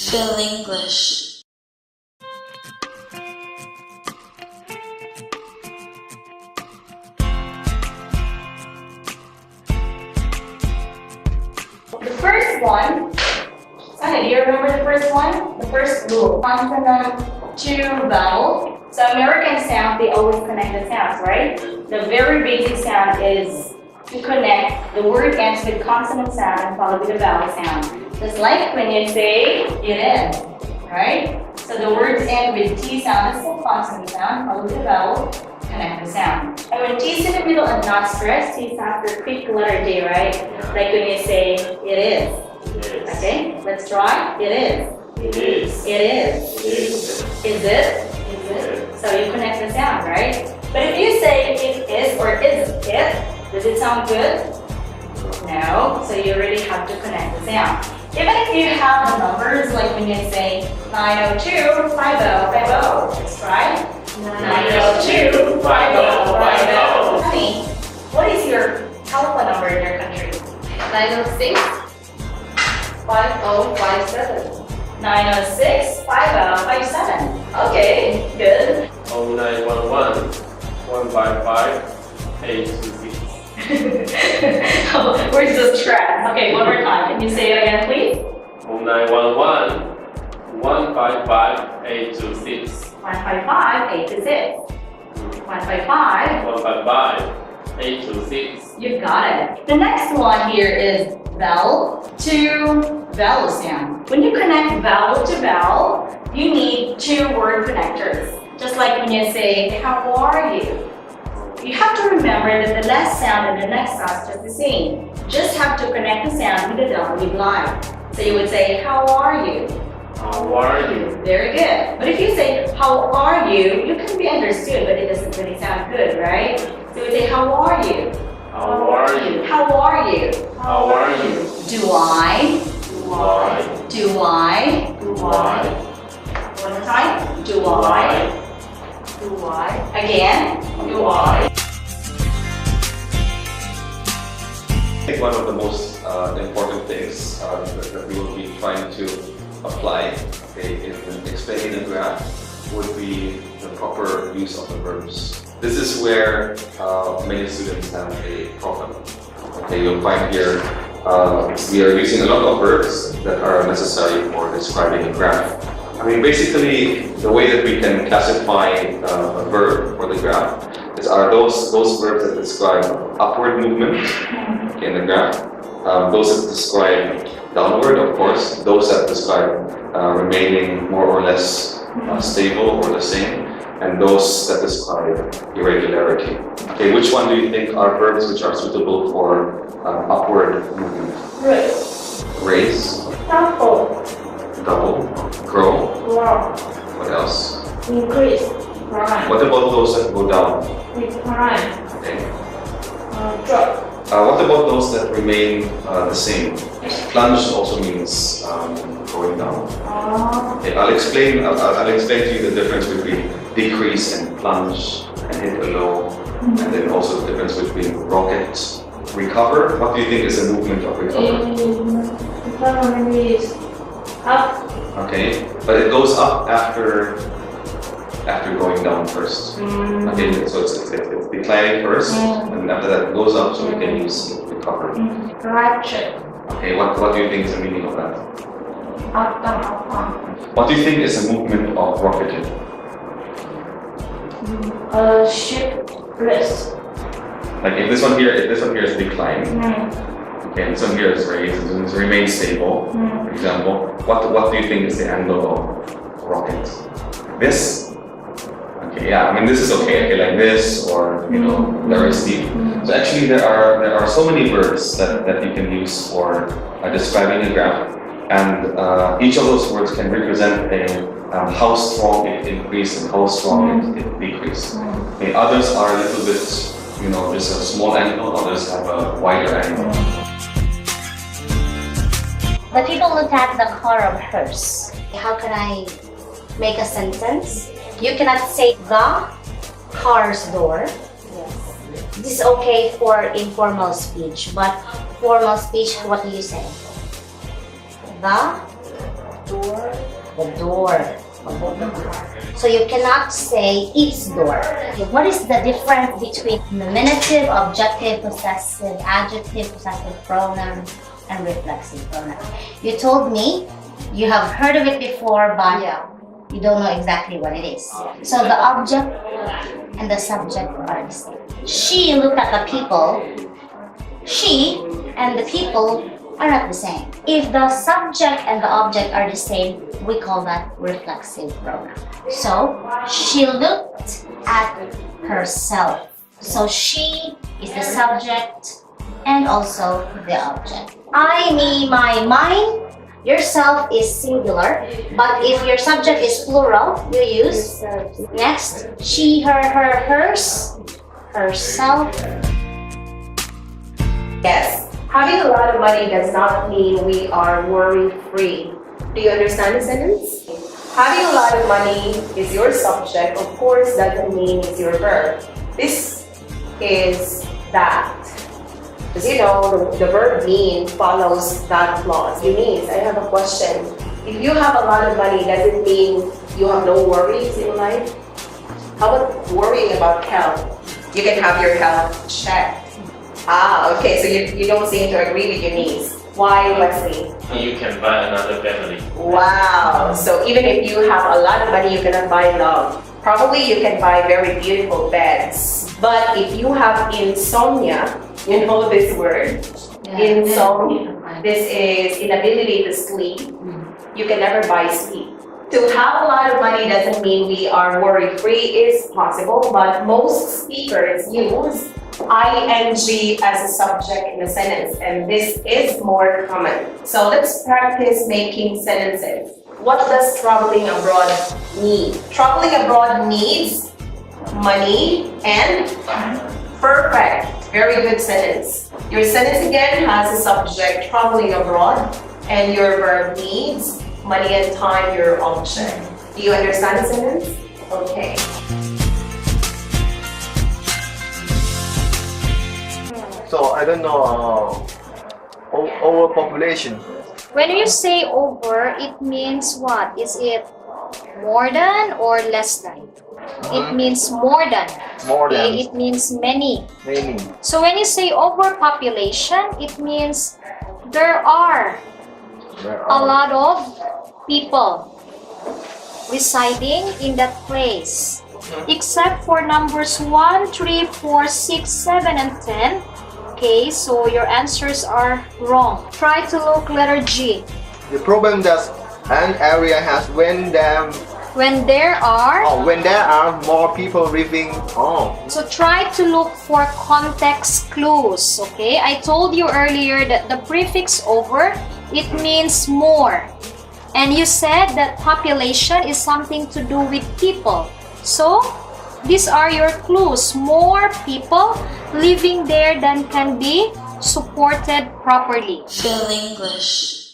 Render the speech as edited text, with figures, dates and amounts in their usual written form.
PHILINGLISH. The first one, Sunny, do you remember the first one? The first rule, consonant to vowel. So American sound, they always connect the sounds, right? The very basic sound is to connect the word ends with consonant sound and followed with a vowel sound. Just like when you say it is, right? So the words end with T sound, it's still consonant sound, followed with a vowel, connect the sound. And when T is in the middle and not stressed, T sounds the quick letter D, right? Like when you say it is. Okay, let's try. It is. It is. It is. It is. Is it? Is it? So you connect the sound, right? But if you say it is or isn't it, does it sound good? No. So you really have to connect the sound. Even if you have the numbers, like when you say 902 50 50, let's try. 902 50 50. Honey, what is your telephone number in your country? 906 5057. 906 5057. Okay, good. 0911 155 826. Where's the stress? Okay, one more time. Can you say it again, please? 0911 155 826. 155 826. 155. 155 826. You got it. The next one here is vowel to vowel sound. When you connect vowel to vowel, you need two word connectors. Just like when you say, how are you? You have to remember that the last sound and the next sound is just the same. Just have to connect the sound with the W line. So you would say, how are you? How are you? Very good. But if you say, how are you? You can be understood, but it doesn't really sound good, right? So you would say, how are you? How are you? How are you? How are you? Do I? Do I? Do I? Do I? One more time. Do I? Do I? Again. Do I? I think one of the most important things that we will be trying to apply in explaining a graph would be the proper use of the verbs. This is where many students have a problem. Okay, you'll find here we are using a lot of verbs that are necessary for describing a graph. I mean, basically, the way that we can classify a verb for the graph are those verbs that describe upward movement in the graph, those that describe downward, of course, those that describe remaining more or less stable or the same, and those that describe irregularity. Okay, which one do you think are verbs which are suitable for upward movement? Raise. Raise, Double. double, grow, Grow. what else? Increase. Rise. What about those that go down? Decline. Okay. Drop. What about those that remain the same? Plunge also means going down. Okay, I'll explain to you the difference between decrease and plunge and hit a low, and then also the difference between rocket, recover. What do you think is a movement of recover? Recovery is up. Okay, but it goes up after going down first. Okay, so it's declining first, and after that it goes up, so we can use recover. Ratchet. Okay, what do you think is the meaning of that? Up, down, up, down. What do you think is the movement of rocketing? Ship rest. Like if this one here is decline, okay, and this one here is raised, and this remains stable, for example, what do you think is the angle of rocket? This? Okay, yeah, I mean this is okay, like this, or very steep. So actually there are so many verbs that you can use for describing a graph, and each of those words can represent how strong it increased and how strong it decreased. Okay, others are a little bit, just a small angle, others have a wider angle. The people look at the car of hers. How can I make a sentence? You cannot say the car's door. This is okay for informal speech, but formal speech, what do you say? The Door. The door. So you cannot say its door. Okay, what is the difference between nominative, objective, possessive, adjective, possessive pronoun, and reflexive pronoun? You told me you have heard of it before, but you don't know exactly what it is. So the object and the subject are the same. She looked at the people. She and the people are not the same. If the subject and the object are the same, we call that reflexive pronoun. So, she looked at herself. So, she is the subject and also the object. I, me, my, mine. Yourself is singular, but if your subject is plural, you use next, she, her, hers, herself. Yes. Having a lot of money does not mean we are worry-free. Do you understand the sentence? Having a lot of money is your subject, of course, doesn't mean it's your verb. This is that. Because you know, the verb mean follows that clause. It means, I have a question. If you have a lot of money, does it mean you have no worries in life? How about worrying about health? You can have your health checked. Okay, so you don't seem to agree with your niece. Why, Wesley? You can buy another family. Wow, so even if you have a lot of money, you cannot buy love. Probably you can buy very beautiful beds. But if you have insomnia, you know this word, insomnia. This is inability to sleep. You can never buy sleep. To have a lot of money doesn't mean we are worry-free. Is possible, but most speakers use ing as a subject in a sentence, and this is more common. So let's practice making sentences. What does traveling abroad need? Traveling abroad needs money and perfect. Very good sentence. Your sentence again has a subject, traveling abroad, and your verb needs money and time, your object. Do you understand the sentence? Okay. So I don't know, overpopulation. When you say over, it means what? Is it more than or less than? It means more than. More than. Okay? It means many. Many. So when you say overpopulation, it means there are a lot of people residing in that place. Except for numbers 1, 3, 4, 6, 7, and 10. Okay, so your answers are wrong. Try to look letter G. The problem that an area has when there are more people living on. So try to look for context clues. Okay, I told you earlier that the prefix over, it means more. And you said that population is something to do with people. So these are your clues. More people living there than can be supported properly. Feel English.